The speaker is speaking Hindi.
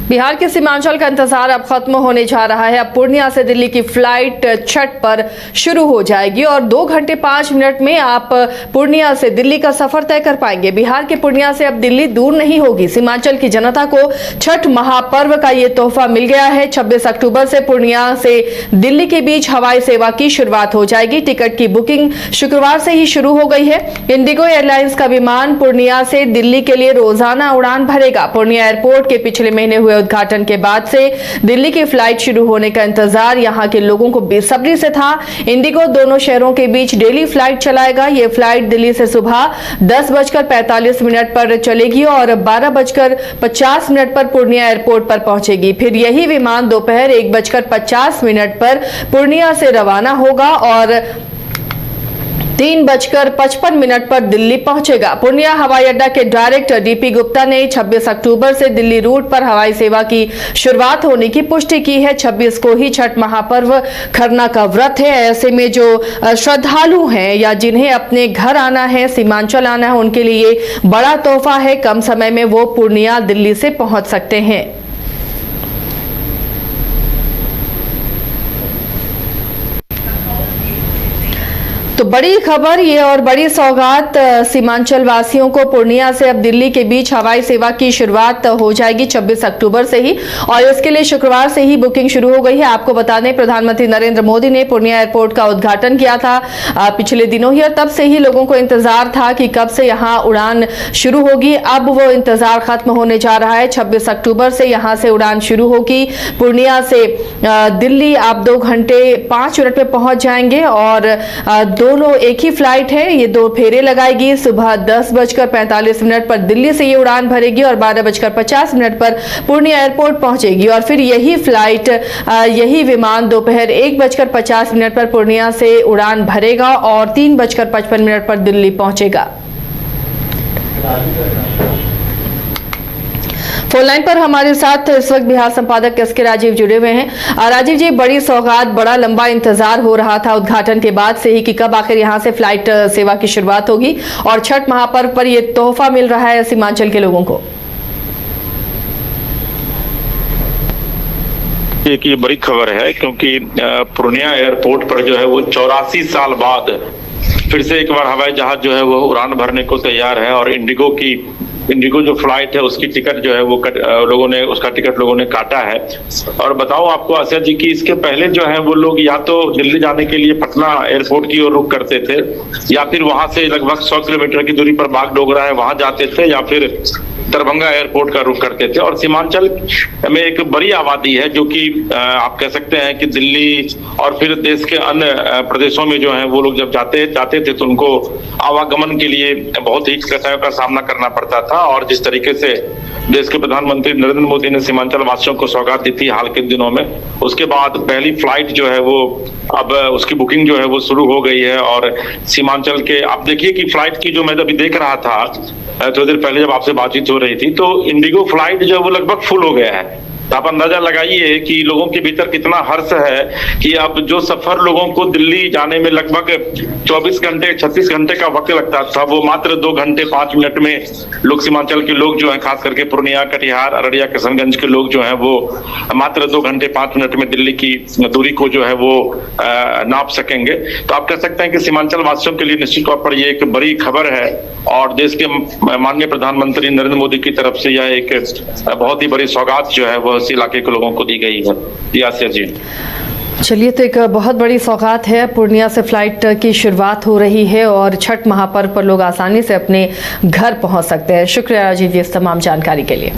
बिहार के सीमांचल का इंतजार अब खत्म होने जा रहा है। अब पूर्णिया से दिल्ली की फ्लाइट छठ पर शुरू हो जाएगी और 2 घंटे 5 मिनट में आप पूर्णिया से दिल्ली का सफर तय कर पाएंगे। बिहार के पूर्णिया से अब दिल्ली दूर नहीं होगी। सीमांचल की जनता को छठ महापर्व का ये तोहफा मिल गया है। 26 अक्टूबर से पूर्णिया से दिल्ली के बीच हवाई सेवा की शुरुआत हो जाएगी। टिकट की बुकिंग शुक्रवार से ही शुरू हो गई है। इंडिगो एयरलाइंस का विमान पूर्णिया से दिल्ली के लिए रोजाना उड़ान भरेगा। पूर्णिया एयरपोर्ट के पिछले महीने हुए उद्घाटन के बाद से दिल्ली की फ्लाइट शुरू होने का इंतजार यहां के लोगों को बेसब्री से था। इंडिगो दोनों शहरों के बीच डेली फ्लाइट चलाएगा। ये फ्लाइट दिल्ली से सुबह 10:45 पर चलेगी और 12:50 पर पूर्णिया एयरपोर्ट पर पहुंचेगी। फिर यही विमान दोपहर 1:50 पर पूर्णिया से रवाना होगा और 3:55 पर दिल्ली पहुंचेगा। पूर्णिया हवाई अड्डा के डायरेक्टर डीपी गुप्ता ने 26 अक्टूबर से दिल्ली रूट पर हवाई सेवा की शुरुआत होने की पुष्टि की है। 26 को ही छठ महापर्व खरना का व्रत है। ऐसे में जो श्रद्धालु हैं या जिन्हें अपने घर आना है, सीमांचल आना है, उनके लिए बड़ा तोहफा है। कम समय में वो पूर्णिया दिल्ली से पहुंच सकते हैं। तो बड़ी खबर ये और बड़ी सौगात सीमांचल वासियों को। पूर्णिया से अब दिल्ली के बीच हवाई सेवा की शुरुआत हो जाएगी 26 अक्टूबर से ही और इसके लिए शुक्रवार से ही बुकिंग शुरू हो गई है। आपको बता दें, प्रधानमंत्री नरेंद्र मोदी ने पूर्णिया एयरपोर्ट का उद्घाटन किया था पिछले दिनों ही और तब से ही लोगों को इंतजार था कि कब से यहाँ उड़ान शुरू होगी। अब वो इंतजार खत्म होने जा रहा है। 26 अक्टूबर से यहाँ से उड़ान शुरू होगी। पूर्णिया से दिल्ली आप 2 घंटे 5 मिनट में पहुंच जाएंगे और दोनों एक ही फ्लाइट है। ये 2 फेरे लगाएगी। सुबह 10:45 पर दिल्ली से ये उड़ान भरेगी और 12:50 पर पूर्णिया एयरपोर्ट पहुंचेगी और फिर यही फ्लाइट यही विमान दोपहर 1:50 पर पूर्णिया से उड़ान भरेगा और 3:55 पर दिल्ली पहुंचेगा। फोन लाइन पर हमारे साथ इस वक्त बिहार संपादक एस के राजीव जुड़े हुए हैं। राजीव जी, बड़ी सौगात, बड़ा लंबा इंतजार हो रहा था उद्घाटन के बाद से ही कि कब आखिर यहां से फ्लाइट सेवा की शुरुआत होगी और छठ महापर्व पर यह तोहफा मिल रहा है सीमांचल के लोगों को। एक ये बड़ी खबर है क्योंकि पूर्णिया एयरपोर्ट पर जो है वो 84 साल बाद फिर से एक बार हवाई जहाज जो है वो उड़ान भरने को तैयार है और इंडिगो जो फ्लाइट है उसकी टिकट जो है वो उसका टिकट लोगों ने काटा है। और बताओ आपको आसिया जी की इसके पहले जो है वो लोग या तो दिल्ली जाने के लिए पटना एयरपोर्ट की ओर रुख करते थे या फिर वहां से लगभग 100 किलोमीटर की दूरी पर बागडोगरा है वहां जाते थे या फिर दरभंगा एयरपोर्ट का रुख करते थे। और सीमांचल में एक बड़ी आबादी है जो कि आप कह सकते हैं कि दिल्ली और फिर देश के अन्य प्रदेशों में जो है वो लोग जब जाते थे तो उनको आवागमन के लिए बहुत ही कठिनाइयों का सामना करना पड़ता था। और जिस तरीके से देश के प्रधानमंत्री नरेंद्र मोदी ने सीमांचल वासियों को सौगात दी थी हाल के दिनों में, उसके बाद पहली फ्लाइट जो है वो अब उसकी बुकिंग जो है वो शुरू हो गई है। और सीमांचल के आप देखिए कि फ्लाइट की जो मैं अभी देख रहा था थोड़ी देर पहले जब आपसे बातचीत हो रही थी तो इंडिगो फ्लाइट जो है वो लगभग फुल हो गया है। तो आप अंदाजा लगाइए कि लोगों के भीतर कितना हर्ष है कि अब जो सफर लोगों को दिल्ली जाने में लगभग 24 घंटे 36 घंटे का वक्त लगता था वो मात्र 2 घंटे 5 मिनट में लोग सीमांचल के लोग जो है खास करके पूर्णिया, कटिहार, अररिया, किशनगंज के लोग जो है वो मात्र 2 घंटे 5 मिनट में दिल्ली की दूरी को जो है वो नाप सकेंगे। तो आप कह सकते हैं कि सीमांचल वासियों के लिए निश्चित तौर पर ये एक बड़ी खबर है और देश के माननीय प्रधानमंत्री नरेंद्र मोदी की तरफ से यह एक बहुत ही बड़ी सौगात जो है वो इस इलाके के लोगों को दी गई है। जी चलिए, तो एक बहुत बड़ी सौगात है। पूर्णिया से फ्लाइट की शुरुआत हो रही है और छठ महापर्व पर लोग आसानी से अपने घर पहुंच सकते हैं। शुक्रिया राजीव जी इस तमाम जानकारी के लिए।